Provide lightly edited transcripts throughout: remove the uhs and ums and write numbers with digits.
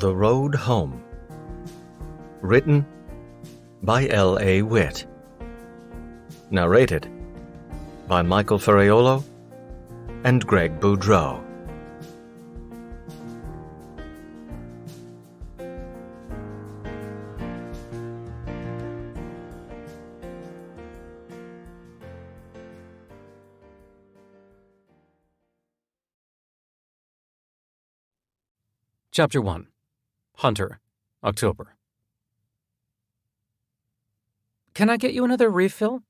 The Road Home. Written by L.A. Witt. Narrated by Michael Ferraiuolo and Greg Boudreaux. Chapter 1. Hunter, October. "Can I get you another refill?"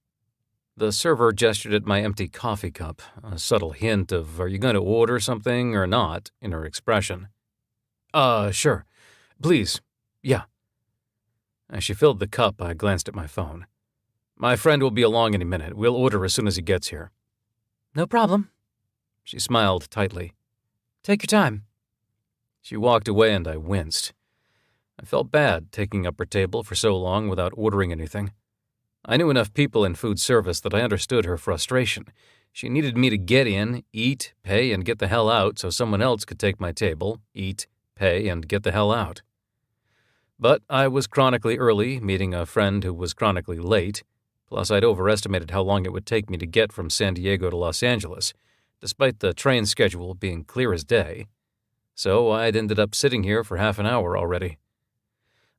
The server gestured at my empty coffee cup, a subtle hint of "are you going to order something or not" in her expression. Sure. Please. Yeah." As she filled the cup, I glanced at my phone. "My friend will be along any minute. We'll order as soon as he gets here." "No problem." She smiled tightly. "Take your time." She walked away and I winced. I felt bad taking up her table for so long without ordering anything. I knew enough people in food service that I understood her frustration. She needed me to get in, eat, pay, and get the hell out so someone else could take my table, eat, pay, and get the hell out. But I was chronically early, meeting a friend who was chronically late, plus I'd overestimated how long it would take me to get from San Diego to Los Angeles, despite the train schedule being clear as day. So I'd ended up sitting here for half an hour already.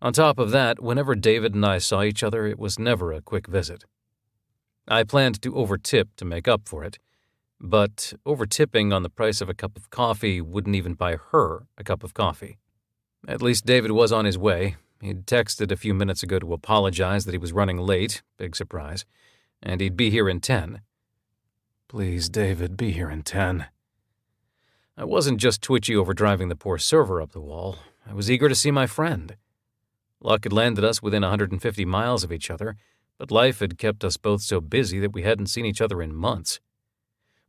On top of that, whenever David and I saw each other, it was never a quick visit. I planned to overtip to make up for it, but overtipping on the price of a cup of coffee wouldn't even buy her a cup of coffee. At least David was on his way. He'd texted a few minutes ago to apologize that he was running late, big surprise, and he'd be here in 10. Please, David, be here in 10. I wasn't just twitchy over driving the poor server up the wall. I was eager to see my friend. Luck had landed us within 150 miles of each other, but life had kept us both so busy that we hadn't seen each other in months.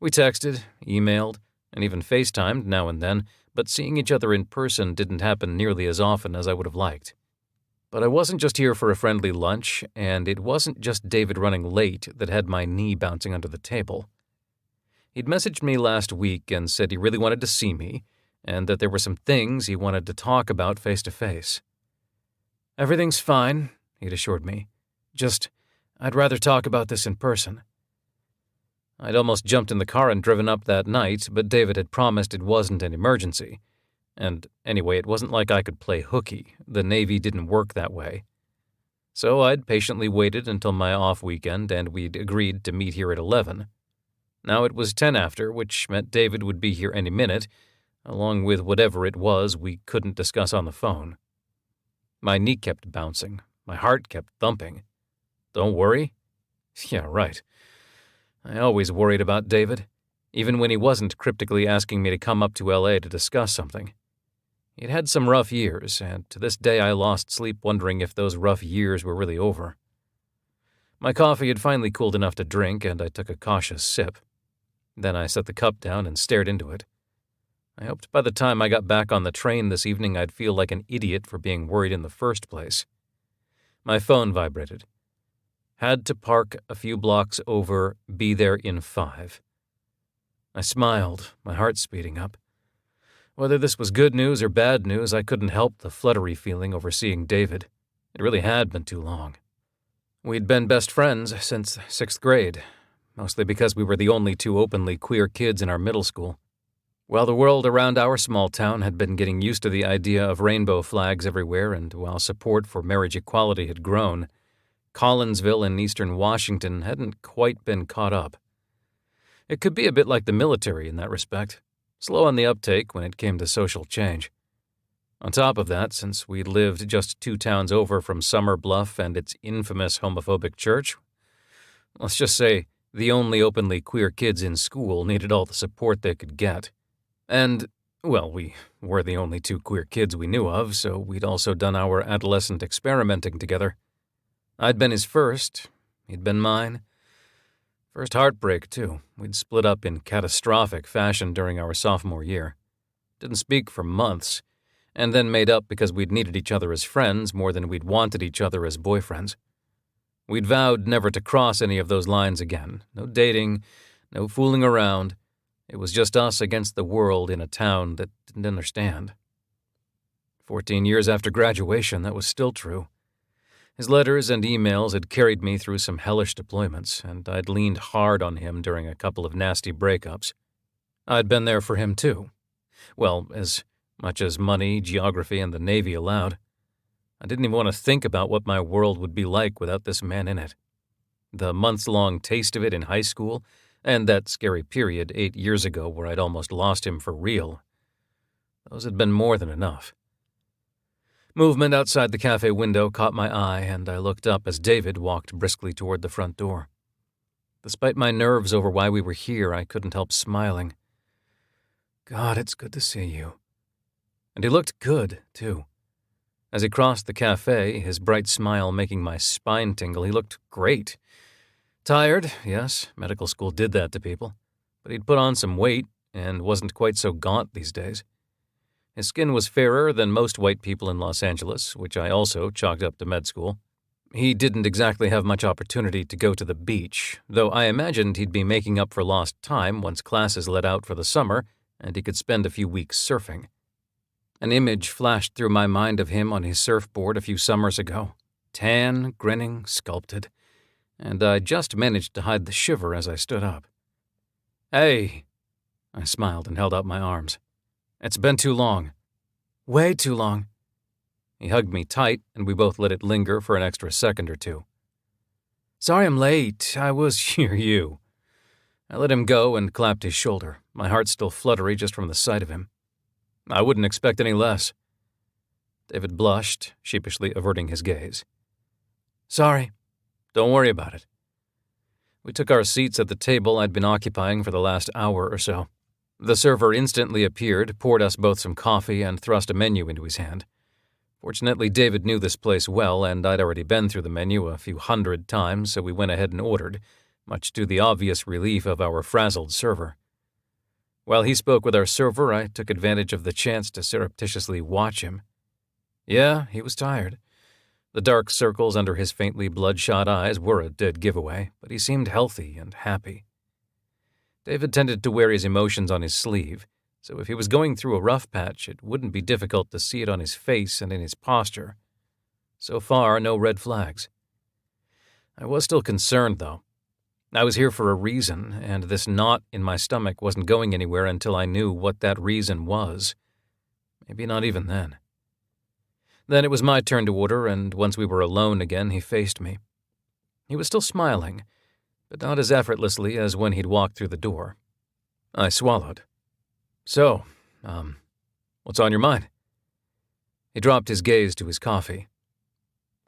We texted, emailed, and even FaceTimed now and then, but seeing each other in person didn't happen nearly as often as I would have liked. But I wasn't just here for a friendly lunch, and it wasn't just David running late that had my knee bouncing under the table. He'd messaged me last week and said he really wanted to see me, and that there were some things he wanted to talk about face-to-face. "Everything's fine," he'd assured me. "Just, I'd rather talk about this in person." I'd almost jumped in the car and driven up that night, but David had promised it wasn't an emergency. And anyway, it wasn't like I could play hooky. The Navy didn't work that way. So I'd patiently waited until my off weekend, and we'd agreed to meet here at 11. Now it was 10 after, which meant David would be here any minute, along with whatever it was we couldn't discuss on the phone. My knee kept bouncing. My heart kept thumping. Don't worry? Yeah, right. I always worried about David, even when he wasn't cryptically asking me to come up to L.A. to discuss something. He'd had some rough years, and to this day I lost sleep wondering if those rough years were really over. My coffee had finally cooled enough to drink, and I took a cautious sip. Then I set the cup down and stared into it. I hoped by the time I got back on the train this evening I'd feel like an idiot for being worried in the first place. My phone vibrated. Had to park a few blocks over, be there in 5. I smiled, my heart speeding up. Whether this was good news or bad news, I couldn't help the fluttery feeling over seeing David. It really had been too long. We'd been best friends since 6th grade, mostly because we were the only two openly queer kids in our middle school. While the world around our small town had been getting used to the idea of rainbow flags everywhere, and while support for marriage equality had grown, Collinsville in eastern Washington hadn't quite been caught up. It could be a bit like the military in that respect, slow on the uptake when it came to social change. On top of that, since we lived just 2 towns over from Summer Bluff and its infamous homophobic church, let's just say the only openly queer kids in school needed all the support they could get. And, well, we were the only 2 queer kids we knew of, so we'd also done our adolescent experimenting together. I'd been his first, he'd been mine. First heartbreak, too. We'd split up in catastrophic fashion during our sophomore year. Didn't speak for months, and then made up because we'd needed each other as friends more than we'd wanted each other as boyfriends. We'd vowed never to cross any of those lines again. No dating, no fooling around. It was just us against the world in a town that didn't understand. 14 years after graduation, that was still true. His letters and emails had carried me through some hellish deployments, and I'd leaned hard on him during a couple of nasty breakups. I'd been there for him, too. Well, as much as money, geography, and the Navy allowed. I didn't even want to think about what my world would be like without this man in it. The months-long taste of it in high school, and that scary period 8 years ago where I'd almost lost him for real, those had been more than enough. Movement outside the cafe window caught my eye, and I looked up as David walked briskly toward the front door. Despite my nerves over why we were here, I couldn't help smiling. God, it's good to see you. And he looked good, too. As he crossed the cafe, his bright smile making my spine tingle, he looked great. Tired, yes, medical school did that to people. But he'd put on some weight and wasn't quite so gaunt these days. His skin was fairer than most white people in Los Angeles, which I also chalked up to med school. He didn't exactly have much opportunity to go to the beach, though I imagined he'd be making up for lost time once classes let out for the summer and he could spend a few weeks surfing. An image flashed through my mind of him on his surfboard a few summers ago, tan, grinning, sculpted, and I just managed to hide the shiver as I stood up. "Hey," I smiled and held out my arms. "It's been too long." "Way too long." He hugged me tight, and we both let it linger for an extra second or two. "Sorry I'm late. I was you." I let him go and clapped his shoulder, my heart still fluttery just from the sight of him. "I wouldn't expect any less." David blushed, sheepishly averting his gaze. "Sorry." "Don't worry about it." We took our seats at the table I'd been occupying for the last hour or so. The server instantly appeared, poured us both some coffee, and thrust a menu into his hand. Fortunately, David knew this place well, and I'd already been through the menu a few hundred times, so we went ahead and ordered, much to the obvious relief of our frazzled server. While he spoke with our server, I took advantage of the chance to surreptitiously watch him. Yeah, he was tired. The dark circles under his faintly bloodshot eyes were a dead giveaway, but he seemed healthy and happy. David tended to wear his emotions on his sleeve, so if he was going through a rough patch, it wouldn't be difficult to see it on his face and in his posture. So far, no red flags. I was still concerned, though. I was here for a reason, and this knot in my stomach wasn't going anywhere until I knew what that reason was. Maybe not even then. Then it was my turn to order, and once we were alone again, he faced me. He was still smiling, but not as effortlessly as when he'd walked through the door. I swallowed. "So, what's on your mind?" He dropped his gaze to his coffee.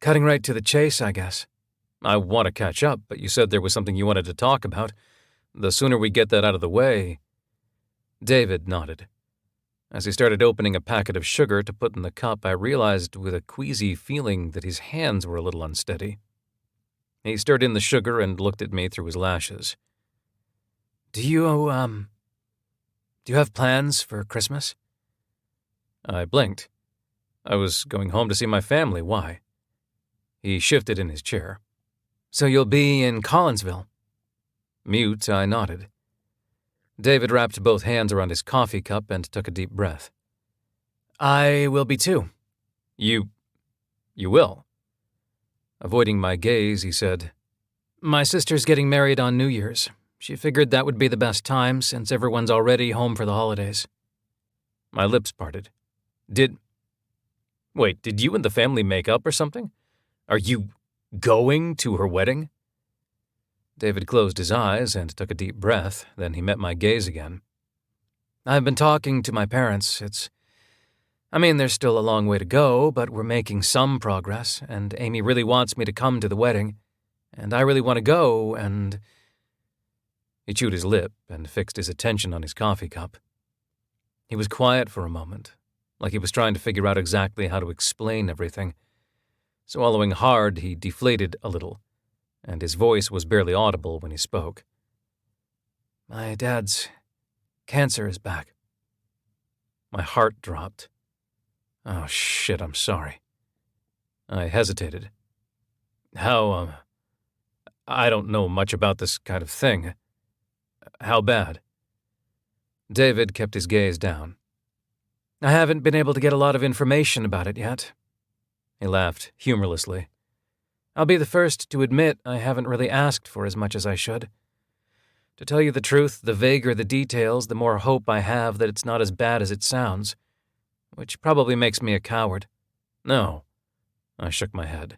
"Cutting right to the chase, I guess." "I want to catch up, but you said there was something you wanted to talk about. The sooner we get that out of the way—" David nodded. As he started opening a packet of sugar to put in the cup, I realized with a queasy feeling that his hands were a little unsteady. He stirred in the sugar and looked at me through his lashes. Do you have plans for Christmas?" I blinked. I was going home to see my family. Why? He shifted in his chair. "So you'll be in Collinsville?" Mute, I nodded. David wrapped both hands around his coffee cup and took a deep breath. "I will be too." You will?" Avoiding my gaze, he said, "My sister's getting married on New Year's. She figured that would be the best time since everyone's already home for the holidays." My lips parted. Did you and the family make up or something? Are you going to her wedding?" David closed his eyes and took a deep breath, then he met my gaze again. "I've been talking to my parents. There's still a long way to go, but we're making some progress, and Amy really wants me to come to the wedding, and I really want to go, and—" He chewed his lip and fixed his attention on his coffee cup. He was quiet for a moment, like he was trying to figure out exactly how to explain everything. Swallowing hard, he deflated a little, and his voice was barely audible when he spoke. "My dad's cancer is back." My heart dropped. "Oh, shit, I'm sorry." I hesitated. "How, I don't know much about this kind of thing. How bad?" David kept his gaze down. I haven't been able to get a lot of information about it yet. He laughed humorlessly. I'll be the first to admit I haven't really asked for as much as I should. To tell you the truth, the vaguer the details, the more hope I have that it's not as bad as it sounds, which probably makes me a coward. No, I shook my head.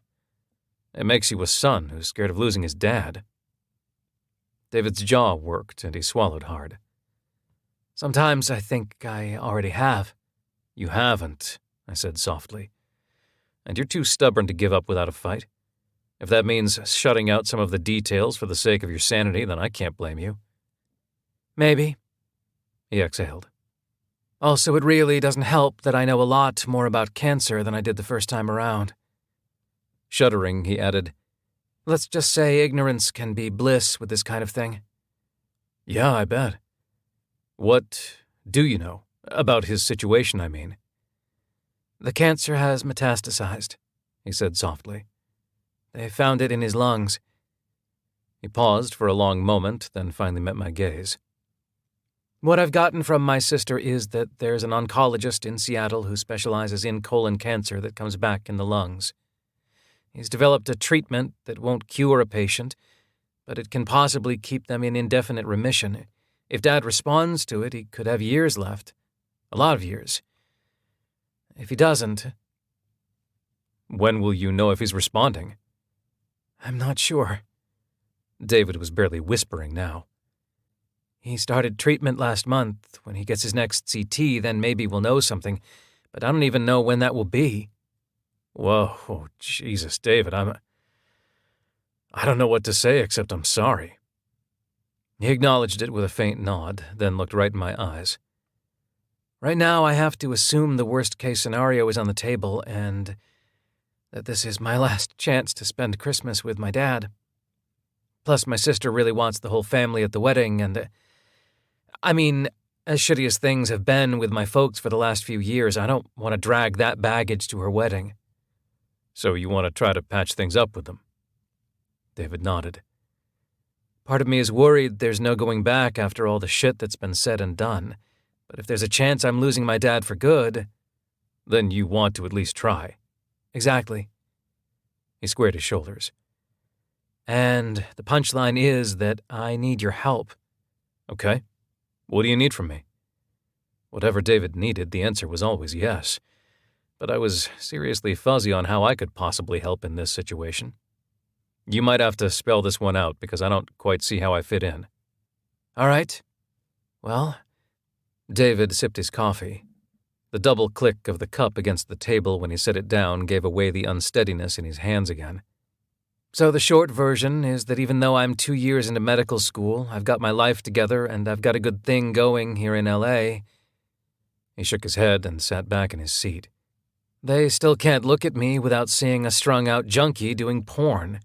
It makes you a son who's scared of losing his dad. David's jaw worked, and he swallowed hard. Sometimes I think I already have. You haven't, I said softly. And you're too stubborn to give up without a fight. If that means shutting out some of the details for the sake of your sanity, then I can't blame you. Maybe, he exhaled. Also, it really doesn't help that I know a lot more about cancer than I did the first time around. Shuddering, he added, let's just say ignorance can be bliss with this kind of thing. Yeah, I bet. What do you know? About his situation, I mean. The cancer has metastasized, he said softly. They found it in his lungs. He paused for a long moment, then finally met my gaze. What I've gotten from my sister is that there's an oncologist in Seattle who specializes in colon cancer that comes back in the lungs. He's developed a treatment that won't cure a patient, but it can possibly keep them in indefinite remission. If Dad responds to it, he could have years left. A lot of years. If he doesn't... When will you know if he's responding? I'm not sure. David was barely whispering now. He started treatment last month. When he gets his next CT, then maybe we'll know something, but I don't even know when that will be. Whoa, oh, Jesus, David, I don't know what to say except I'm sorry. He acknowledged it with a faint nod, then looked right in my eyes. Right now, I have to assume the worst-case scenario is on the table and that this is my last chance to spend Christmas with my dad. Plus, my sister really wants the whole family at the wedding, and... I mean, as shitty as things have been with my folks for the last few years, I don't want to drag that baggage to her wedding. So you want to try to patch things up with them? David nodded. Part of me is worried there's no going back after all the shit that's been said and done. But if there's a chance I'm losing my dad for good, then you want to at least try. Exactly. He squared his shoulders. And the punchline is that I need your help. Okay. What do you need from me? Whatever David needed, the answer was always yes. But I was seriously fuzzy on how I could possibly help in this situation. You might have to spell this one out because I don't quite see how I fit in. All right. Well... David sipped his coffee. The double click of the cup against the table when he set it down gave away the unsteadiness in his hands again. So the short version is that even though I'm 2 years into medical school, I've got my life together and I've got a good thing going here in L.A. He shook his head and sat back in his seat. They still can't look at me without seeing a strung-out junkie doing porn.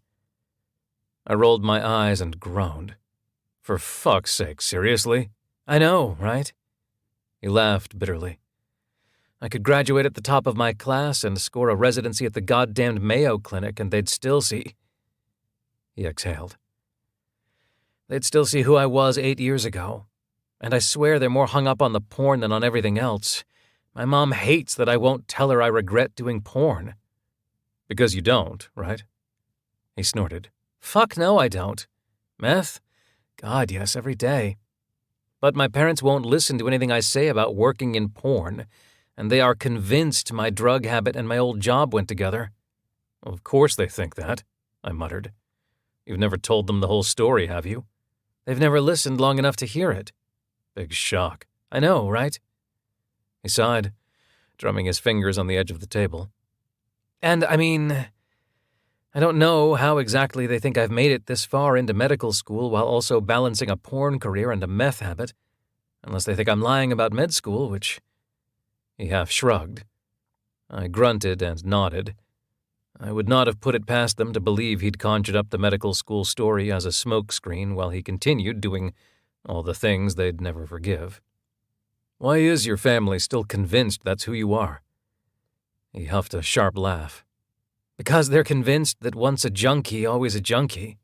I rolled my eyes and groaned. For fuck's sake, seriously? I know, right? He laughed bitterly. I could graduate at the top of my class and score a residency at the goddamned Mayo Clinic, and they'd still see... He exhaled. They'd still see who I was 8 years ago. And I swear they're more hung up on the porn than on everything else. My mom hates that I won't tell her I regret doing porn. Because you don't, right? He snorted. Fuck no, I don't. Meth? God, yes, every day. But my parents won't listen to anything I say about working in porn, and they are convinced my drug habit and my old job went together. Of course they think that, I muttered. You've never told them the whole story, have you? They've never listened long enough to hear it. Big shock. I know, right? He sighed, drumming his fingers on the edge of the table. And, I mean, I don't know how exactly they think I've made it this far into medical school while also balancing a porn career and a meth habit, unless they think I'm lying about med school, which... He half shrugged. I grunted and nodded. I would not have put it past them to believe he'd conjured up the medical school story as a smokescreen while he continued doing all the things they'd never forgive. Why is your family still convinced that's who you are? He huffed a sharp laugh. Because they're convinced that once a junkie, always a junkie.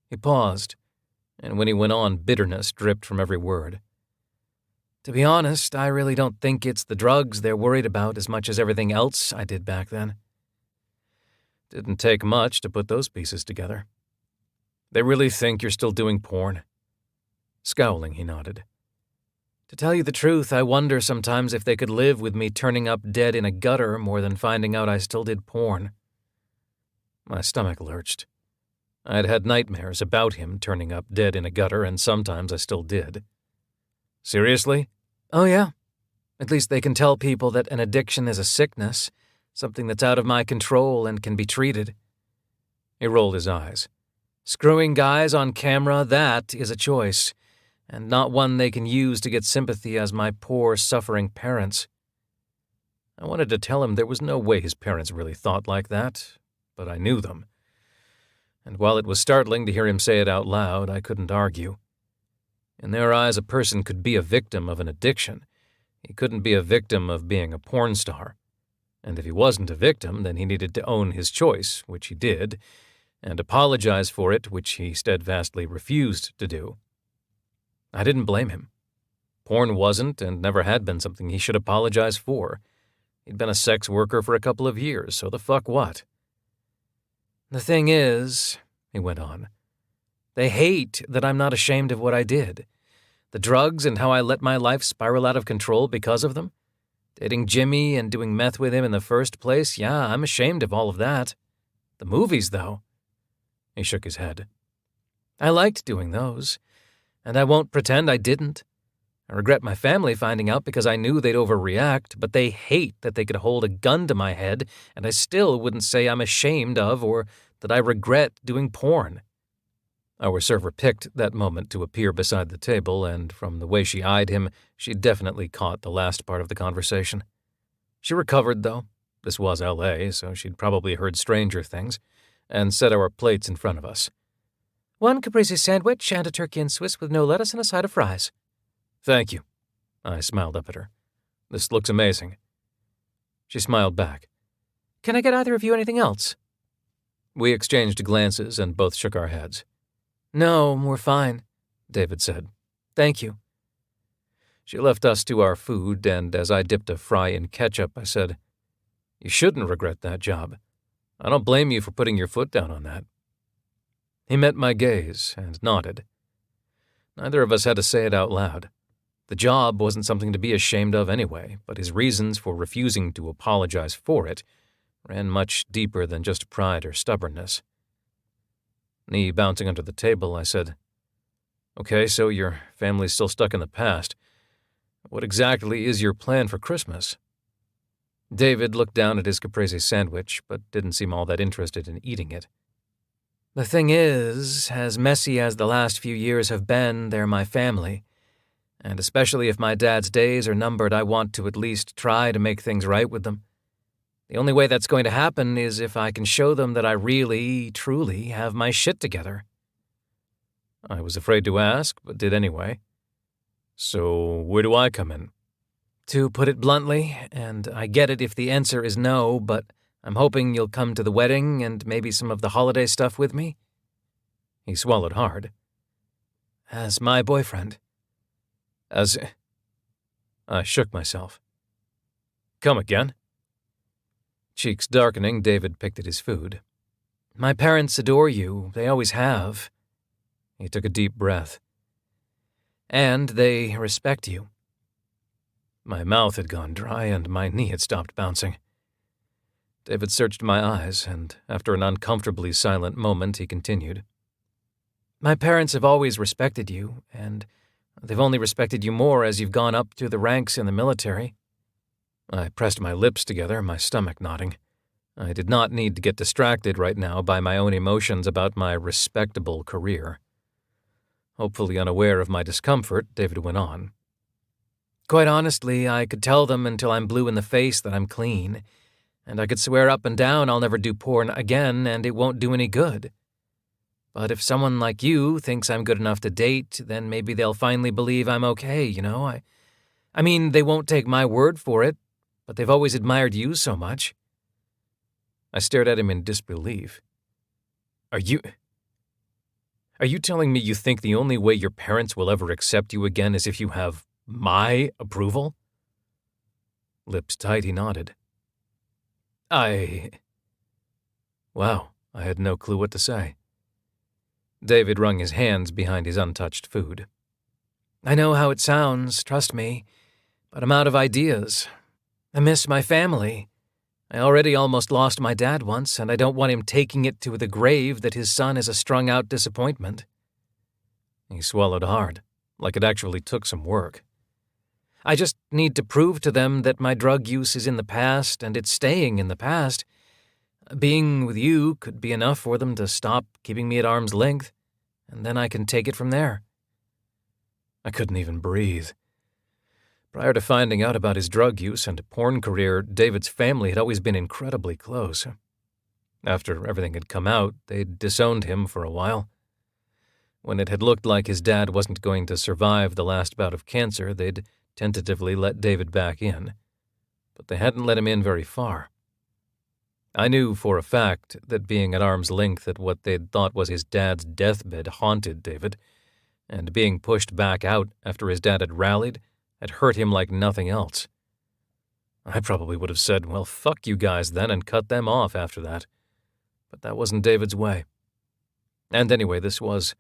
He paused, and when he went on, bitterness dripped from every word. To be honest, I really don't think it's the drugs they're worried about as much as everything else I did back then. Didn't take much to put those pieces together. They really think you're still doing porn? Scowling, he nodded. To tell you the truth, I wonder sometimes if they could live with me turning up dead in a gutter more than finding out I still did porn. My stomach lurched. I had had nightmares about him turning up dead in a gutter, and sometimes I still did. Seriously? Oh, yeah. At least they can tell people that an addiction is a sickness, something that's out of my control and can be treated. He rolled his eyes. Screwing guys on camera, that is a choice, and not one they can use to get sympathy as my poor, suffering parents. I wanted to tell him there was no way his parents really thought like that, but I knew them. And while it was startling to hear him say it out loud, I couldn't argue. In their eyes, a person could be a victim of an addiction. He couldn't be a victim of being a porn star. And if he wasn't a victim, then he needed to own his choice, which he did, and apologize for it, which he steadfastly refused to do. I didn't blame him. Porn wasn't and never had been something he should apologize for. He'd been a sex worker for a couple of years, so the fuck what? The thing is, he went on, they hate that I'm not ashamed of what I did. The drugs and how I let my life spiral out of control because of them. Dating Jimmy and doing meth with him in the first place, yeah, I'm ashamed of all of that. The movies, though. He shook his head. I liked doing those, and I won't pretend I didn't. I regret my family finding out because I knew they'd overreact, but they hate that they could hold a gun to my head, and I still wouldn't say I'm ashamed of or that I regret doing porn. Our server picked that moment to appear beside the table, and from the way she eyed him, she definitely caught the last part of the conversation. She recovered, though. This was L.A., so she'd probably heard stranger things, and set our plates in front of us. 1 caprese sandwich and a turkey and Swiss with no lettuce and a side of fries. Thank you. I smiled up at her. This looks amazing. She smiled back. Can I get either of you anything else? We exchanged glances and both shook our heads. No, we're fine, David said. Thank you. She left us to our food, and as I dipped a fry in ketchup, I said, You shouldn't regret that job. I don't blame you for putting your foot down on that. He met my gaze and nodded. Neither of us had to say it out loud. The job wasn't something to be ashamed of anyway, but his reasons for refusing to apologize for it ran much deeper than just pride or stubbornness. Knee bouncing under the table, I said, Okay, so your family's still stuck in the past. What exactly is your plan for Christmas? David looked down at his caprese sandwich, but didn't seem all that interested in eating it. The thing is, as messy as the last few years have been, they're my family. And especially if my dad's days are numbered, I want to at least try to make things right with them. The only way that's going to happen is if I can show them that I really, truly have my shit together. I was afraid to ask, but did anyway. So where do I come in? To put it bluntly, and I get it if the answer is no, but I'm hoping you'll come to the wedding and maybe some of the holiday stuff with me. He swallowed hard. As my boyfriend. I shook myself. Come again? Cheeks darkening, David picked at his food. My parents adore you. They always have. He took a deep breath. And they respect you. My mouth had gone dry and my knee had stopped bouncing. David searched my eyes, and after an uncomfortably silent moment, he continued. My parents have always respected you, and they've only respected you more as you've gone up through the ranks in the military. I pressed my lips together, my stomach knotting. I did not need to get distracted right now by my own emotions about my respectable career. Hopefully unaware of my discomfort, David went on. Quite honestly, I could tell them until I'm blue in the face that I'm clean, and I could swear up and down I'll never do porn again and it won't do any good. But if someone like you thinks I'm good enough to date, then maybe they'll finally believe I'm okay, you know? I mean, they won't take my word for it, but they've always admired you so much. I stared at him in disbelief. Are you telling me you think the only way your parents will ever accept you again is if you have My approval? Lips tight, he nodded. Wow, I had no clue what to say. David wrung his hands behind his untouched food. I know how it sounds, trust me, but I'm out of ideas. I miss my family. I already almost lost my dad once, and I don't want him taking it to the grave that his son is a strung-out disappointment. He swallowed hard, like it actually took some work. I just need to prove to them that my drug use is in the past, and it's staying in the past. Being with you could be enough for them to stop keeping me at arm's length, and then I can take it from there. I couldn't even breathe. Prior to finding out about his drug use and porn career, David's family had always been incredibly close. After everything had come out, they'd disowned him for a while. When it had looked like his dad wasn't going to survive the last bout of cancer, they'd tentatively let David back in, but they hadn't let him in very far. I knew for a fact that being at arm's length at what they'd thought was his dad's deathbed haunted David, and being pushed back out after his dad had rallied had hurt him like nothing else. I probably would have said, well, fuck you guys then, and cut them off after that. But that wasn't David's way. And anyway, this was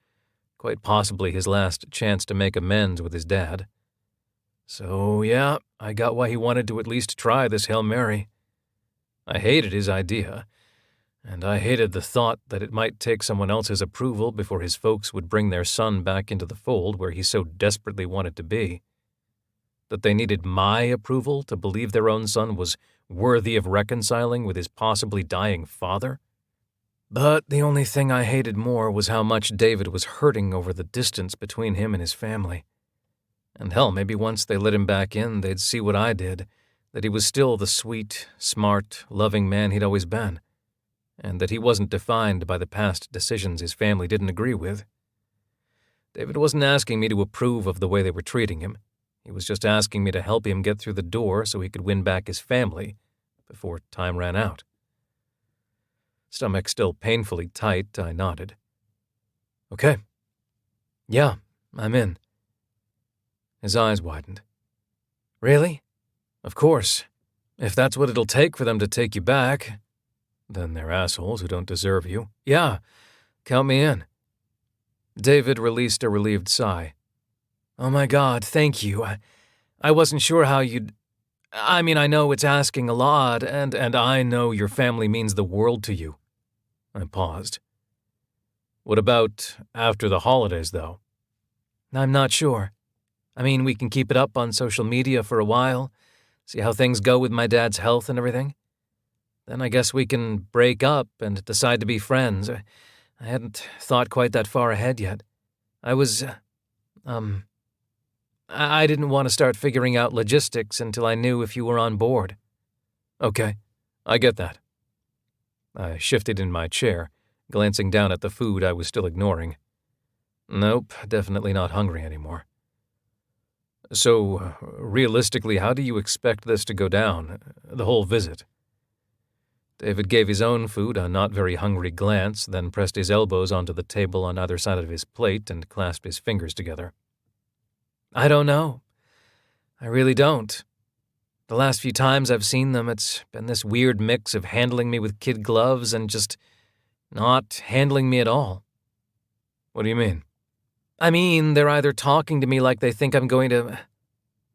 quite possibly his last chance to make amends with his dad. So, yeah, I got why he wanted to at least try this Hail Mary. I hated his idea, and I hated the thought that it might take someone else's approval before his folks would bring their son back into the fold where he so desperately wanted to be. That they needed my approval to believe their own son was worthy of reconciling with his possibly dying father. But the only thing I hated more was how much David was hurting over the distance between him and his family. And hell, maybe once they let him back in, they'd see what I did, that he was still the sweet, smart, loving man he'd always been, and that he wasn't defined by the past decisions his family didn't agree with. David wasn't asking me to approve of the way they were treating him. He was just asking me to help him get through the door so he could win back his family before time ran out. Stomach still painfully tight, I nodded. Okay. Yeah, I'm in. His eyes widened. Really? Of course. If that's what it'll take for them to take you back, then they're assholes who don't deserve you. Yeah, count me in. David released a relieved sigh. Oh my God, thank you. I wasn't sure how you'd... I mean, I know it's asking a lot, and I know your family means the world to you. I paused. What about after the holidays, though? I'm not sure. I mean, we can keep it up on social media for a while, see how things go with my dad's health and everything. Then I guess we can break up and decide to be friends. I hadn't thought quite that far ahead yet. I didn't want to start figuring out logistics until I knew if you were on board. Okay, I get that. I shifted in my chair, glancing down at the food I was still ignoring. Nope, definitely not hungry anymore. So, realistically, how do you expect this to go down, the whole visit? David gave his own food a not-very-hungry glance, then pressed his elbows onto the table on either side of his plate and clasped his fingers together. I don't know. I really don't. The last few times I've seen them, it's been this weird mix of handling me with kid gloves and just not handling me at all. What do you mean? I mean, they're either talking to me like they think I'm going to,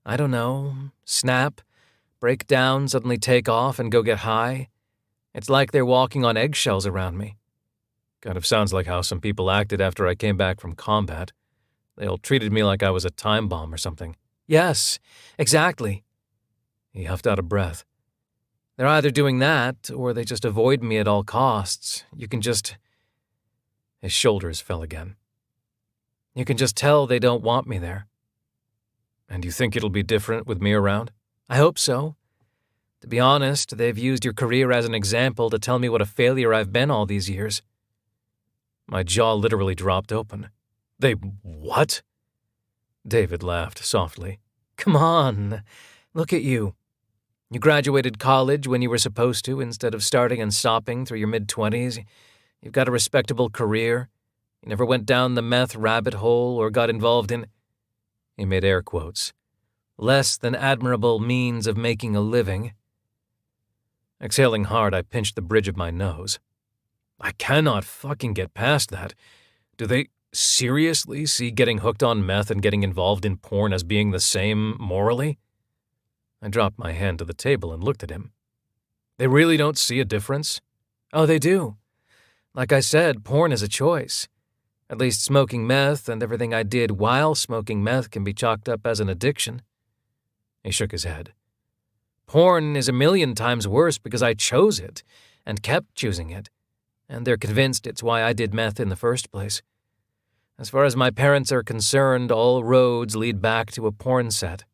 I don't know, snap, break down, suddenly take off, and go get high. It's like they're walking on eggshells around me. Kind of sounds like how some people acted after I came back from combat. They all treated me like I was a time bomb or something. Yes, exactly. He huffed out a breath. They're either doing that, or they just avoid me at all costs. You can just... His shoulders fell again. You can just tell they don't want me there. And you think it'll be different with me around? I hope so. To be honest, they've used your career as an example to tell me what a failure I've been all these years. My jaw literally dropped open. They what? David laughed softly. Come on, look at you. You graduated college when you were supposed to instead of starting and stopping through your mid-20s. You've got a respectable career. You never went down the meth rabbit hole or got involved in... He made air quotes. less than admirable means of making a living. Exhaling hard, I pinched the bridge of my nose. I cannot fucking get past that. Do they seriously see getting hooked on meth and getting involved in porn as being the same morally? I dropped my hand to the table and looked at him. They really don't see a difference? Oh, they do. Like I said, porn is a choice. At least smoking meth and everything I did while smoking meth can be chalked up as an addiction. He shook his head. Porn is a million times worse because I chose it and kept choosing it, and they're convinced it's why I did meth in the first place. As far as my parents are concerned, all roads lead back to a porn set.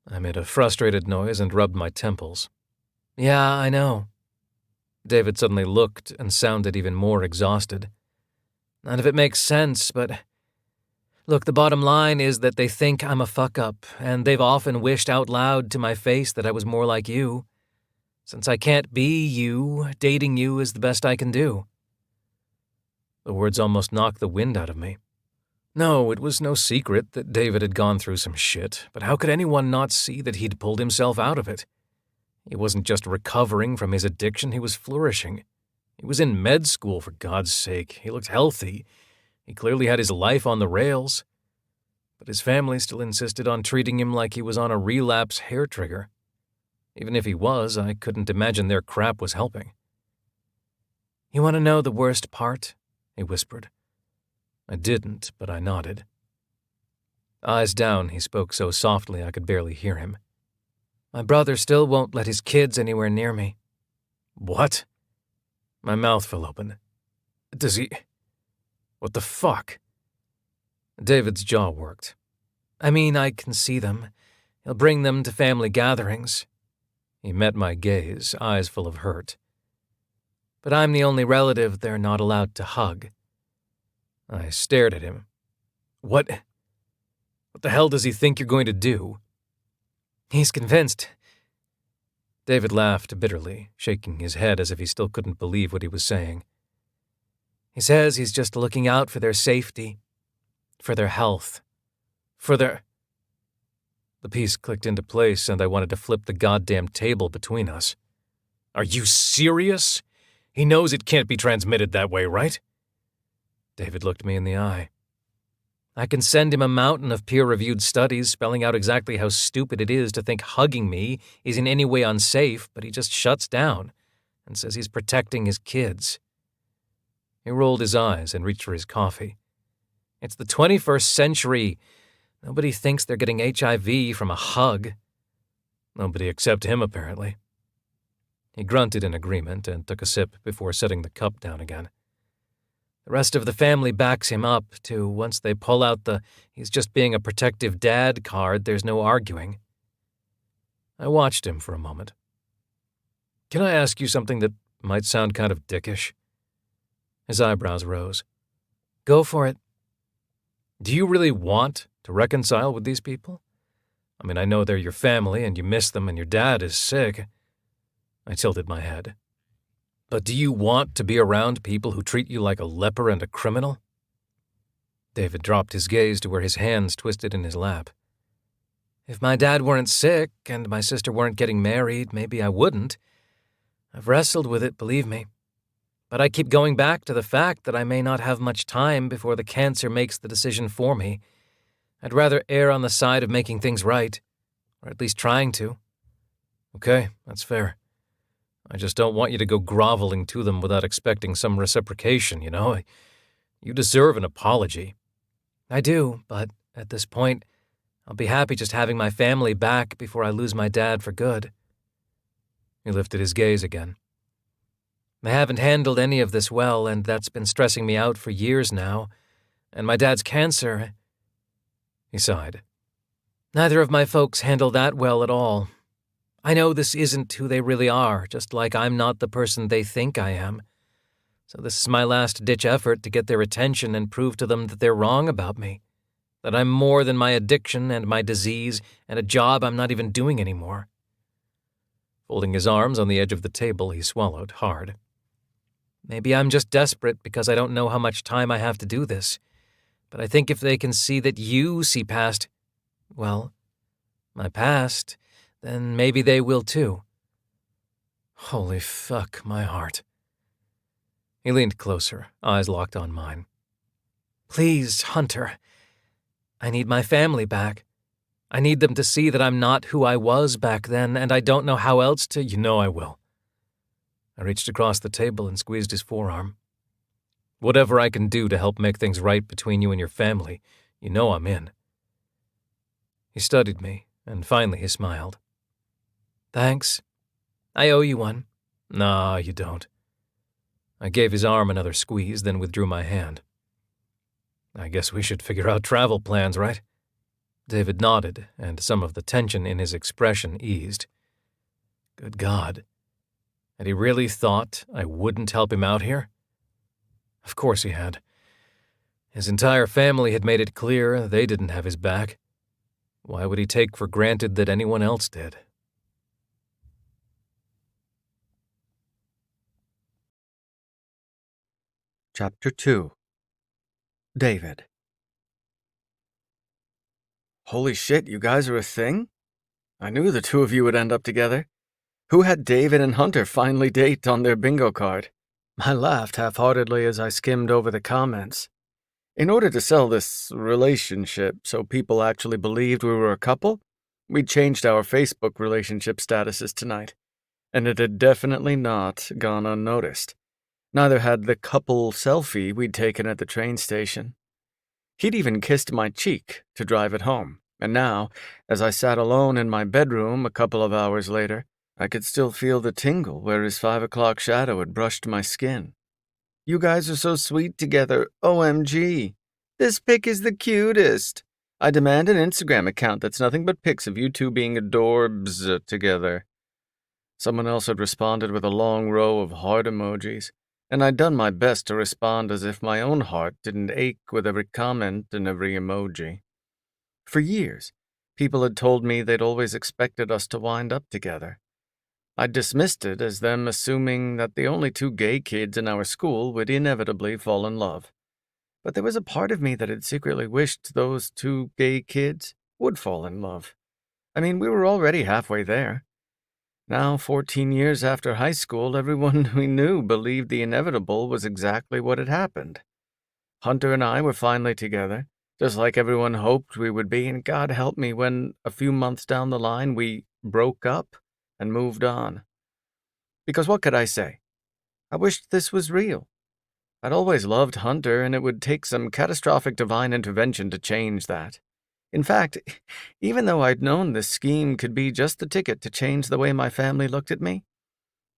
I made a frustrated noise and rubbed my temples. Yeah, I know. David suddenly looked and sounded even more exhausted. None of it makes sense, but... Look, the bottom line is that they think I'm a fuck-up, and they've often wished out loud to my face that I was more like you. Since I can't be you, dating you is the best I can do. The words almost knocked the wind out of me. No, it was no secret that David had gone through some shit, but how could anyone not see that he'd pulled himself out of it? He wasn't just recovering from his addiction, he was flourishing. He was in med school, for God's sake. He looked healthy. He clearly had his life on the rails. But his family still insisted on treating him like he was on a relapse hair trigger. Even if he was, I couldn't imagine their crap was helping. You want to know the worst part? He whispered. I didn't, but I nodded. Eyes down, he spoke so softly I could barely hear him. My brother still won't let his kids anywhere near me. What? My mouth fell open. Does he... What the fuck? David's jaw worked. I mean, I can see them. He'll bring them to family gatherings. He met my gaze, eyes full of hurt. But I'm the only relative they're not allowed to hug. I stared at him. What the hell does he think you're going to do? He's convinced. David laughed bitterly, shaking his head as if he still couldn't believe what he was saying. He says he's just looking out for their safety, for their health, for their... The piece clicked into place and I wanted to flip the goddamn table between us. Are you serious? He knows it can't be transmitted that way, right? David looked me in the eye. I can send him a mountain of peer-reviewed studies spelling out exactly how stupid it is to think hugging me is in any way unsafe, but he just shuts down and says he's protecting his kids. He rolled his eyes and reached for his coffee. It's the 21st century. Nobody thinks they're getting HIV from a hug. Nobody except him, apparently. He grunted in agreement and took a sip before setting the cup down again. The rest of the family backs him up, too. Once they pull out the he's just being a protective dad card, there's no arguing. I watched him for a moment. Can I ask you something that might sound kind of dickish? His eyebrows rose. Go for it. Do you really want to reconcile with these people? I mean, I know they're your family and you miss them and your dad is sick. I tilted my head. But do you want to be around people who treat you like a leper and a criminal? David dropped his gaze to where his hands twisted in his lap. If my dad weren't sick and my sister weren't getting married, maybe I wouldn't. I've wrestled with it, believe me. But I keep going back to the fact that I may not have much time before the cancer makes the decision for me. I'd rather err on the side of making things right, or at least trying to. Okay, that's fair. I just don't want you to go groveling to them without expecting some reciprocation, you know? You deserve an apology. I do, but at this point, I'll be happy just having my family back before I lose my dad for good. He lifted his gaze again. I haven't handled any of this well, and that's been stressing me out for years now. And my dad's cancer... He sighed. Neither of my folks handle that well at all. I know this isn't who they really are, just like I'm not the person they think I am. So this is my last-ditch effort to get their attention and prove to them that they're wrong about me. That I'm more than my addiction and my disease and a job I'm not even doing anymore. Folding his arms on the edge of the table, he swallowed hard. Maybe I'm just desperate because I don't know how much time I have to do this. But I think if they can see that you see past, well, my past, then maybe they will too. Holy fuck, my heart. He leaned closer, eyes locked on mine. Please, Hunter. I need my family back. I need them to see that I'm not who I was back then, and I don't know how else to— You know I will. I reached across the table and squeezed his forearm. Whatever I can do to help make things right between you and your family, you know I'm in. He studied me, and finally he smiled. Thanks. I owe you one. Nah, you don't. I gave his arm another squeeze, then withdrew my hand. I guess we should figure out travel plans, right? David nodded, and some of the tension in his expression eased. Good God. Had he really thought I wouldn't help him out here? Of course he had. His entire family had made it clear they didn't have his back. Why would he take for granted that anyone else did? Chapter 2. David. Holy shit, you guys are a thing? I knew the two of you would end up together. Who had David and Hunter finally date on their bingo card? I laughed half-heartedly as I skimmed over the comments. In order to sell this relationship so people actually believed we were a couple, we changed our Facebook relationship statuses tonight, and it had definitely not gone unnoticed. Neither had the couple selfie we'd taken at the train station. He'd even kissed my cheek to drive it home, and now, as I sat alone in my bedroom a couple of hours later, I could still feel the tingle where his 5 o'clock shadow had brushed my skin. You guys are so sweet together, OMG. This pic is the cutest. I demand an Instagram account that's nothing but pics of you two being adorbs together. Someone else had responded with a long row of heart emojis, and I'd done my best to respond as if my own heart didn't ache with every comment and every emoji. For years, people had told me they'd always expected us to wind up together. I dismissed it as them assuming that the only two gay kids in our school would inevitably fall in love. But there was a part of me that had secretly wished those two gay kids would fall in love. I mean, we were already halfway there. Now, 14 years after high school, everyone we knew believed the inevitable was exactly what had happened. Hunter and I were finally together, just like everyone hoped we would be, and God help me when, a few months down the line, we broke up and moved on. Because what could I say? I wished this was real. I'd always loved Hunter, and it would take some catastrophic divine intervention to change that. In fact, even though I'd known this scheme could be just the ticket to change the way my family looked at me,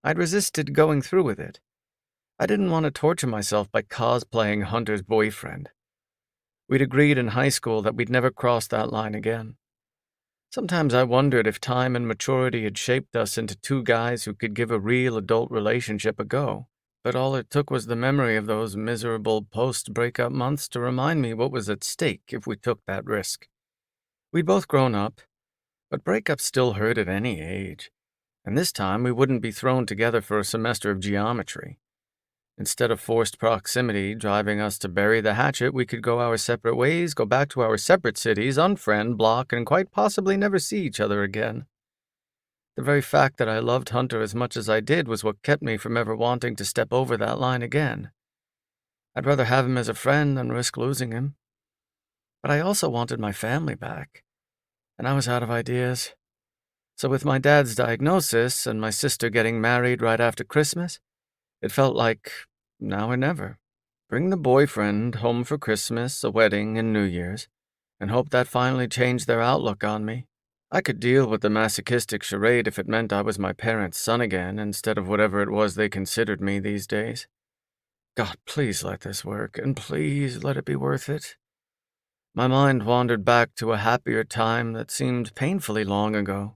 I'd resisted going through with it. I didn't want to torture myself by cosplaying Hunter's boyfriend. We'd agreed in high school that we'd never cross that line again. Sometimes I wondered if time and maturity had shaped us into two guys who could give a real adult relationship a go, but all it took was the memory of those miserable post-breakup months to remind me what was at stake if we took that risk. We'd both grown up, but breakups still hurt at any age, and this time we wouldn't be thrown together for a semester of geometry. Instead of forced proximity driving us to bury the hatchet, we could go our separate ways, go back to our separate cities, unfriend, block, and quite possibly never see each other again. The very fact that I loved Hunter as much as I did was what kept me from ever wanting to step over that line again. I'd rather have him as a friend than risk losing him. But I also wanted my family back, and I was out of ideas. So with my dad's diagnosis and my sister getting married right after Christmas, it felt like now or never. Bring the boyfriend home for Christmas, a wedding, and New Year's, and hope that finally changed their outlook on me. I could deal with the masochistic charade if it meant I was my parents' son again instead of whatever it was they considered me these days. God, please let this work, and please let it be worth it. My mind wandered back to a happier time that seemed painfully long ago.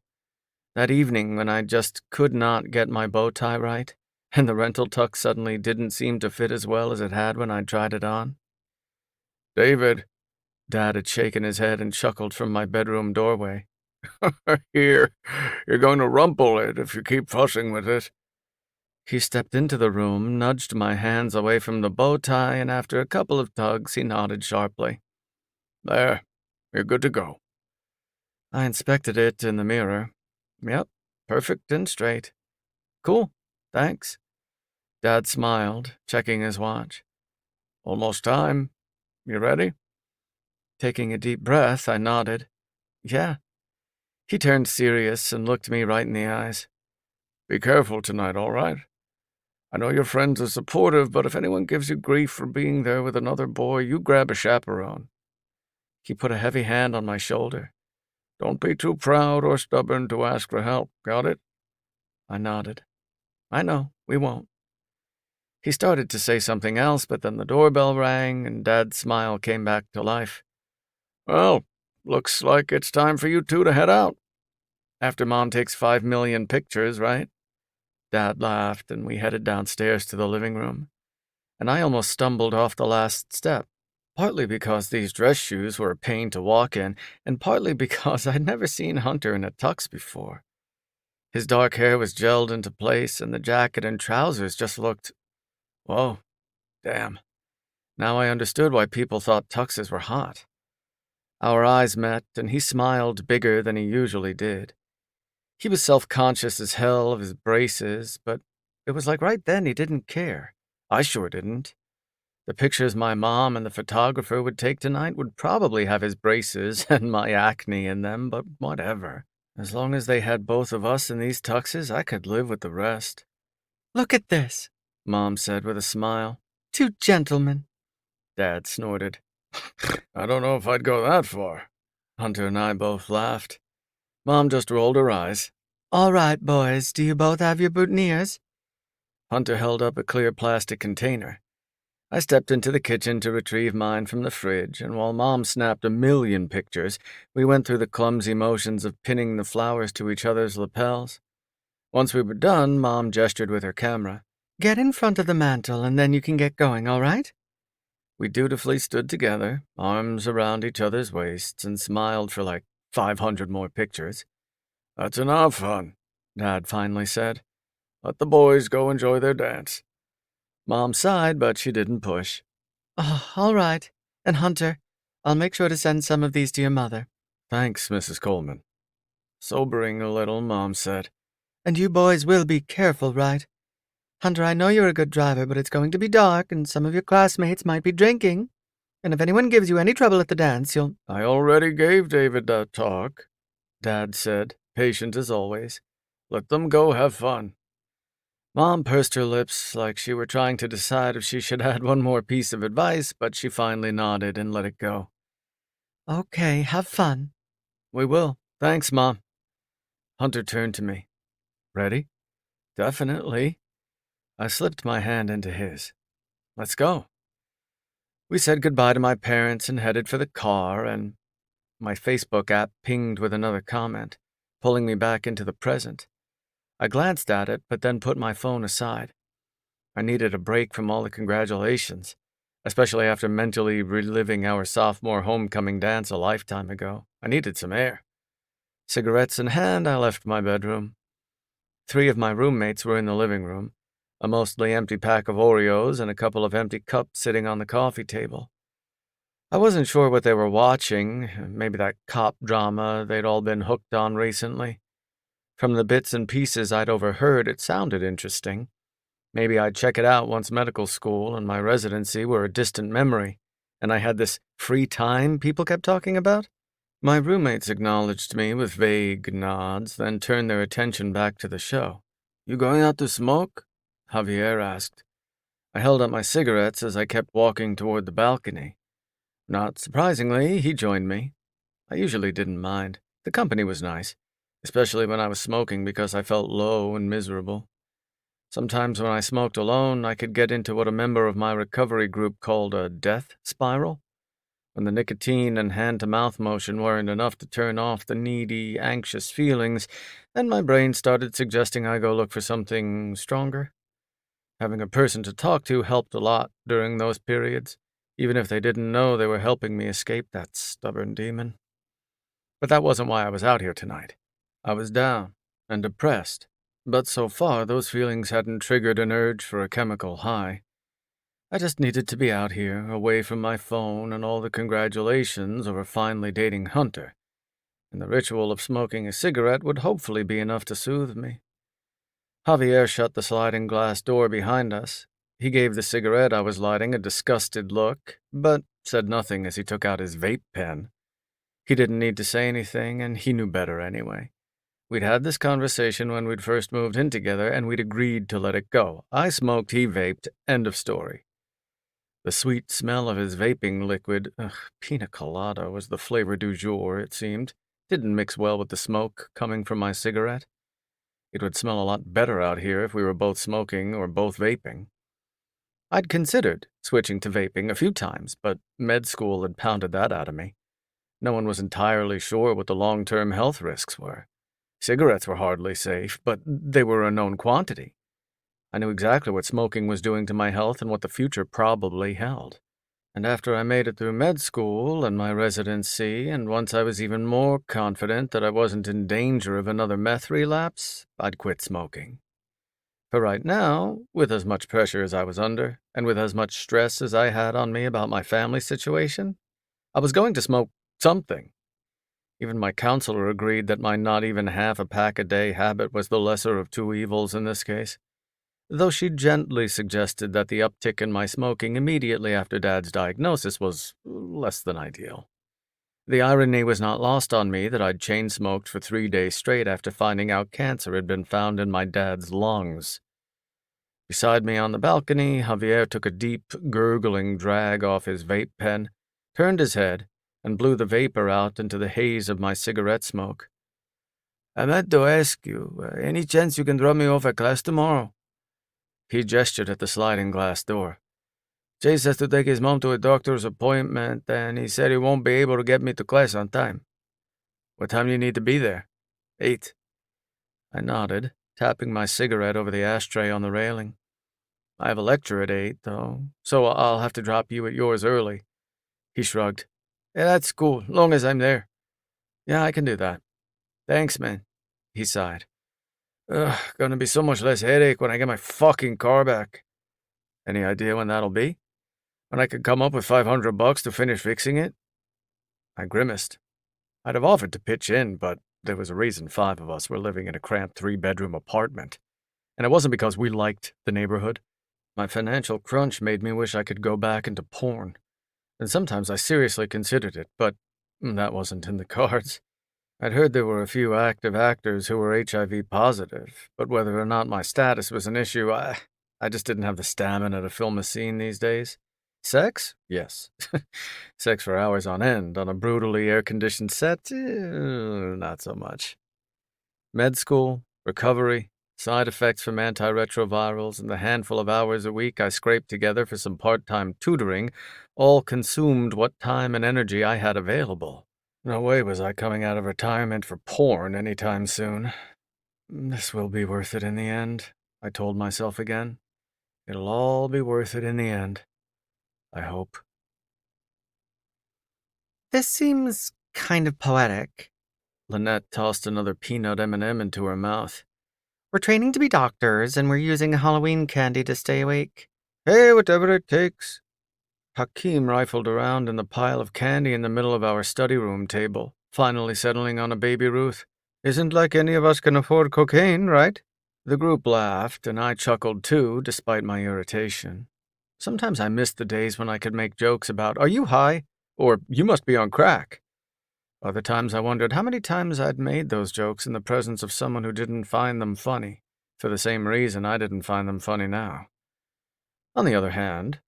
That evening when I just could not get my bow tie right, and the rental tux suddenly didn't seem to fit as well as it had when I tried it on. David, Dad had shaken his head and chuckled from my bedroom doorway. Here, you're going to rumple it if you keep fussing with it. He stepped into the room, nudged my hands away from the bow tie, and after a couple of tugs, he nodded sharply. There, you're good to go. I inspected it in the mirror. Yep, perfect and straight. Cool, thanks. Dad smiled, checking his watch. Almost time. You ready? Taking a deep breath, I nodded. Yeah. He turned serious and looked me right in the eyes. Be careful tonight, all right? I know your friends are supportive, but if anyone gives you grief for being there with another boy, you grab a chaperone. He put a heavy hand on my shoulder. Don't be too proud or stubborn to ask for help, got it? I nodded. I know, we won't. He started to say something else, but then the doorbell rang and Dad's smile came back to life. Well, looks like it's time for you two to head out. After Mom takes 5 million pictures, right? Dad laughed and we headed downstairs to the living room. And I almost stumbled off the last step, partly because these dress shoes were a pain to walk in, and partly because I'd never seen Hunter in a tux before. His dark hair was gelled into place, and the jacket and trousers just looked... Whoa, damn. Now I understood why people thought tuxes were hot. Our eyes met, and he smiled bigger than he usually did. He was self-conscious as hell of his braces, but it was like right then he didn't care. I sure didn't. The pictures my mom and the photographer would take tonight would probably have his braces and my acne in them, but whatever. As long as they had both of us in these tuxes, I could live with the rest. Look at this, Mom said with a smile. 2 gentlemen. Dad snorted. I don't know if I'd go that far. Hunter and I both laughed. Mom just rolled her eyes. All right, boys, do you both have your boutonnieres? Hunter held up a clear plastic container. I stepped into the kitchen to retrieve mine from the fridge, and while Mom snapped 1,000,000 pictures, we went through the clumsy motions of pinning the flowers to each other's lapels. Once we were done, Mom gestured with her camera. Get in front of the mantel, and then you can get going, all right? We dutifully stood together, arms around each other's waists, and smiled for like 500 more pictures. That's enough, hon, Dad finally said. Let the boys go enjoy their dance. Mom sighed, but she didn't push. Oh, all right. And Hunter, I'll make sure to send some of these to your mother. Thanks, Mrs. Coleman. Sobering a little, Mom said. And you boys will be careful, right? Hunter, I know you're a good driver, but it's going to be dark, and some of your classmates might be drinking. And if anyone gives you any trouble at the dance, you'll... I already gave David that talk, Dad said, patient as always. Let them go have fun. Mom pursed her lips like she were trying to decide if she should add one more piece of advice, but she finally nodded and let it go. Okay, have fun. We will. Thanks, Mom. Hunter turned to me. Ready? Definitely. I slipped my hand into his. Let's go. We said goodbye to my parents and headed for the car, and my Facebook app pinged with another comment, pulling me back into the present. I glanced at it, but then put my phone aside. I needed a break from all the congratulations, especially after mentally reliving our sophomore homecoming dance a lifetime ago. I needed some air. Cigarettes in hand, I left my bedroom. 3 of my roommates were in the living room, a mostly empty pack of Oreos and a couple of empty cups sitting on the coffee table. I wasn't sure what they were watching, maybe that cop drama they'd all been hooked on recently. From the bits and pieces I'd overheard, it sounded interesting. Maybe I'd check it out once medical school and my residency were a distant memory, and I had this free time people kept talking about. My roommates acknowledged me with vague nods, then turned their attention back to the show. You going out to smoke? Javier asked. I held up my cigarettes as I kept walking toward the balcony. Not surprisingly, he joined me. I usually didn't mind. The company was nice, especially when I was smoking because I felt low and miserable. Sometimes when I smoked alone, I could get into what a member of my recovery group called a death spiral, when the nicotine and hand-to-mouth motion weren't enough to turn off the needy, anxious feelings, then my brain started suggesting I go look for something stronger. Having a person to talk to helped a lot during those periods, even if they didn't know they were helping me escape that stubborn demon. But that wasn't why I was out here tonight. I was down and depressed, but so far those feelings hadn't triggered an urge for a chemical high. I just needed to be out here, away from my phone and all the congratulations over finally dating Hunter. and the ritual of smoking a cigarette would hopefully be enough to soothe me. Javier shut the sliding glass door behind us. He gave the cigarette I was lighting a disgusted look, but said nothing as he took out his vape pen. He didn't need to say anything, and he knew better anyway. We'd had this conversation when we'd first moved in together, and we'd agreed to let it go. I smoked, he vaped, end of story. The sweet smell of his vaping liquid, pina colada was the flavor du jour, it seemed, didn't mix well with the smoke coming from my cigarette. It would smell a lot better out here if we were both smoking or both vaping. I'd considered switching to vaping a few times, but med school had pounded that out of me. No one was entirely sure what the long-term health risks were. Cigarettes were hardly safe, but they were a known quantity. I knew exactly what smoking was doing to my health and what the future probably held. And after I made it through med school and my residency, and once I was even more confident that I wasn't in danger of another meth relapse, I'd quit smoking. For right now, with as much pressure as I was under, and with as much stress as I had on me about my family situation, I was going to smoke something. Even my counselor agreed that my not even half a pack a day habit was the lesser of two evils in this case, though she gently suggested that the uptick in my smoking immediately after Dad's diagnosis was less than ideal. The irony was not lost on me that I'd chain-smoked for 3 days straight after finding out cancer had been found in my dad's lungs. Beside me on the balcony, Javier took a deep, gurgling drag off his vape pen, turned his head, and blew the vapor out into the haze of my cigarette smoke. "I meant to ask you, any chance you can drop me off at class tomorrow?" He gestured at the sliding glass door. "Chase has to take his mom to a doctor's appointment, and he said he won't be able to get me to class on time." "What time do you need to be there?" 8. I nodded, tapping my cigarette over the ashtray on the railing. "I have a lecture at 8, though, so I'll have to drop you at yours early." He shrugged. "Yeah, that's cool, long as I'm there." "Yeah, I can do that." "Thanks, man." He sighed. Gonna be so much less headache when I get my fucking car back." "Any idea when that'll be?" "When I could come up with $500 to finish fixing it?" I grimaced. I'd have offered to pitch in, but there was a reason 5 of us were living in a cramped 3-bedroom apartment. And it wasn't because we liked the neighborhood. My financial crunch made me wish I could go back into porn. And sometimes I seriously considered it, but that wasn't in the cards. I'd heard there were a few active actors who were HIV positive, but whether or not my status was an issue, I just didn't have the stamina to film a scene these days. Sex? Yes. Sex for hours on end on a brutally air-conditioned set? Not so much. Med school, recovery, side effects from antiretrovirals, and the handful of hours a week I scraped together for some part-time tutoring all consumed what time and energy I had available. No way was I coming out of retirement for porn anytime soon. "This will be worth it in the end," I told myself again. "It'll all be worth it in the end. I hope." "This seems kind of poetic." Lynette tossed another peanut M&M into her mouth. "We're training to be doctors, and we're using Halloween candy to stay awake." "Hey, whatever it takes." Hakeem rifled around in the pile of candy in the middle of our study room table, finally settling on a baby Ruth. "Isn't like any of us can afford cocaine, right?" The group laughed, and I chuckled too, despite my irritation. Sometimes I missed the days when I could make jokes about, "Are you high?" or "You must be on crack." Other times I wondered how many times I'd made those jokes in the presence of someone who didn't find them funny, for the same reason I didn't find them funny now. On the other hand,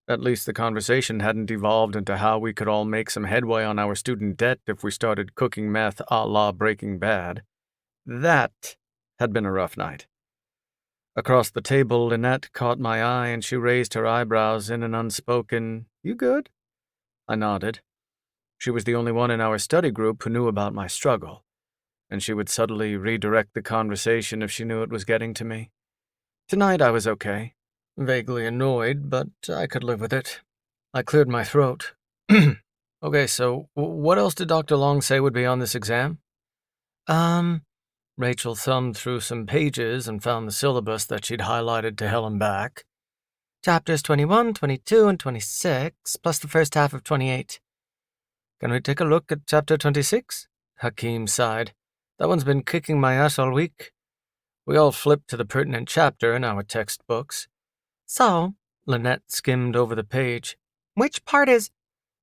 at least the conversation hadn't evolved into how we could all make some headway on our student debt if we started cooking meth a la Breaking Bad. That had been a rough night. Across the table, Lynette caught my eye and she raised her eyebrows in an unspoken, "You good?" I nodded. She was the only one in our study group who knew about my struggle, and she would subtly redirect the conversation if she knew it was getting to me. Tonight I was okay. Vaguely annoyed, but I could live with it. I cleared my throat. "Okay, so what else did Dr. Long say would be on this exam?" Rachel thumbed through some pages and found the syllabus that she'd highlighted to hell and back. "Chapters 21, 22, and 26, plus the first half of 28. "Can we take a look at chapter 26? Hakeem sighed. That one's been kicking my ass all week. We all flipped to the pertinent chapter in our textbooks. So, Lynette skimmed over the page. which part is...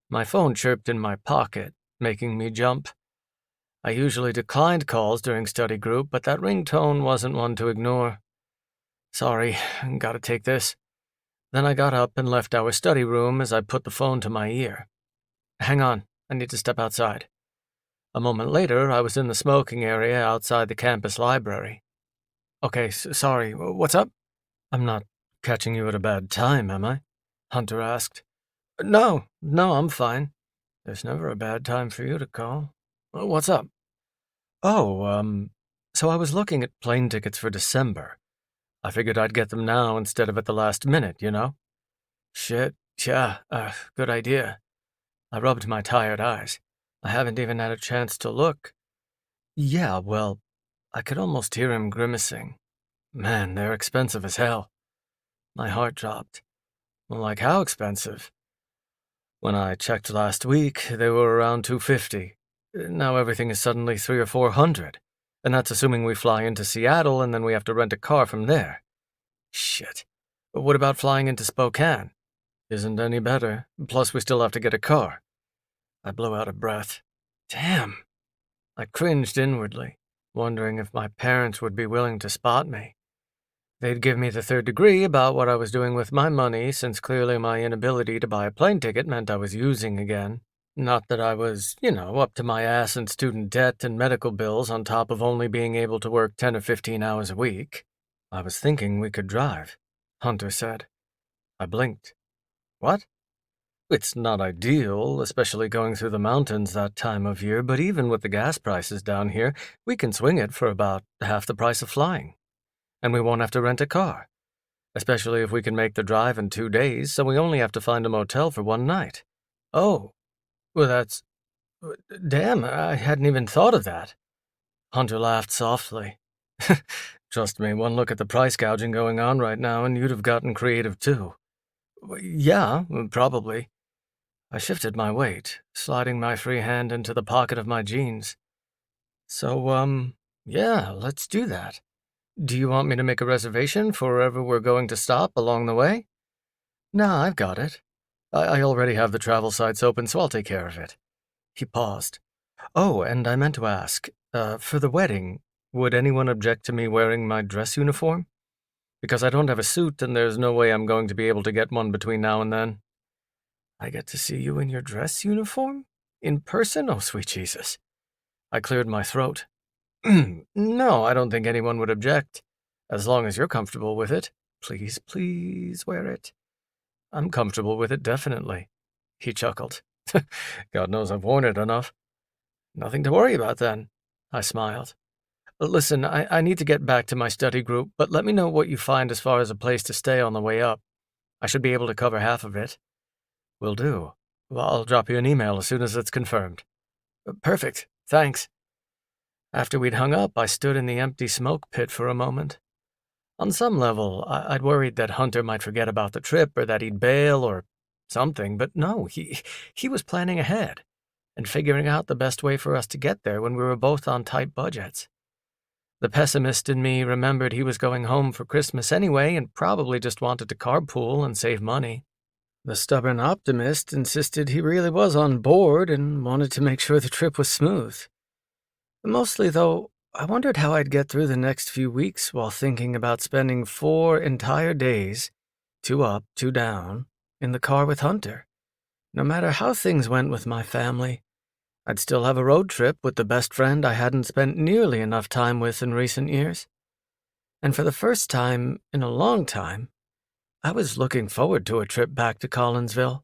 My phone chirped in my pocket, making me jump. I usually declined calls during study group, but that ringtone wasn't one to ignore. Sorry, gotta take this. Then I got up and left our study room as I put the phone to my ear. Hang on, I need to step outside. A moment later, I was in the smoking area outside the campus library. Okay, sorry, what's up? I'm not catching you at a bad time, am I? Hunter asked. No, I'm fine. There's never a bad time for you to call. What's up? Oh, so I was looking at plane tickets for December. I figured I'd get them now instead of at the last minute, you know? Shit, yeah, good idea. I rubbed my tired eyes. I haven't even had a chance to look. Yeah, well, I could almost hear him grimacing. Man, they're expensive as hell. My heart dropped. Well, like how expensive? When I checked last week, they were around $250. Now everything is suddenly $300 or $400, and that's assuming we fly into Seattle and then we have to rent a car from there. Shit. But what about flying into Spokane? Isn't any better. Plus, we still have to get a car. I blew out a breath. Damn. I cringed inwardly, wondering if my parents would be willing to spot me. They'd give me the third degree about what I was doing with my money, since clearly my inability to buy a plane ticket meant I was using again. Not that I was, up to my ass in student debt and medical bills on top of only being able to work 10 or 15 hours a week. I was thinking we could drive, Hunter said. I blinked. What? It's not ideal, especially going through the mountains that time of year, but even with the gas prices down here, we can swing it for about half the price of flying. And we won't have to rent a car, especially if we can make the drive in 2 days, so we only have to find a motel for one night. Oh, well that's... Damn, I hadn't even thought of that. Hunter laughed softly. Trust me, one look at the price gouging going on right now and you'd have gotten creative too. Yeah, probably. I shifted my weight, sliding my free hand into the pocket of my jeans. So, yeah, let's do that. Do you want me to make a reservation for wherever we're going to stop along the way? Nah, I've got it. I already have the travel sites open, so I'll take care of it. He paused. Oh, and I meant to ask, for the wedding, would anyone object to me wearing my dress uniform? Because I don't have a suit and there's no way I'm going to be able to get one between now and then. I get to see you in your dress uniform? In person? Oh, sweet Jesus. I cleared my throat. No, I don't think anyone would object. As long as you're comfortable with it. Please wear it. I'm comfortable with it, definitely. He chuckled. God knows I've worn it enough. Nothing to worry about, then. I smiled. Listen, I need to get back to my study group, but let me know what you find as far as a place to stay on the way up. I should be able to cover half of it. Will do. Well, I'll drop you an email as soon as it's confirmed. Perfect. Thanks. After we'd hung up, I stood in the empty smoke pit for a moment. On some level, I'd worried that Hunter might forget about the trip or that he'd bail or something, but no, he was planning ahead and figuring out the best way for us to get there when we were both on tight budgets. The pessimist in me remembered he was going home for Christmas anyway and probably just wanted to carpool and save money. The stubborn optimist insisted he really was on board and wanted to make sure the trip was smooth. Mostly, though, I wondered how I'd get through the next few weeks while thinking about spending 4 entire days, 2 up, 2 down, in the car with Hunter. No matter how things went with my family, I'd still have a road trip with the best friend I hadn't spent nearly enough time with in recent years. And for the first time in a long time, I was looking forward to a trip back to Collinsville.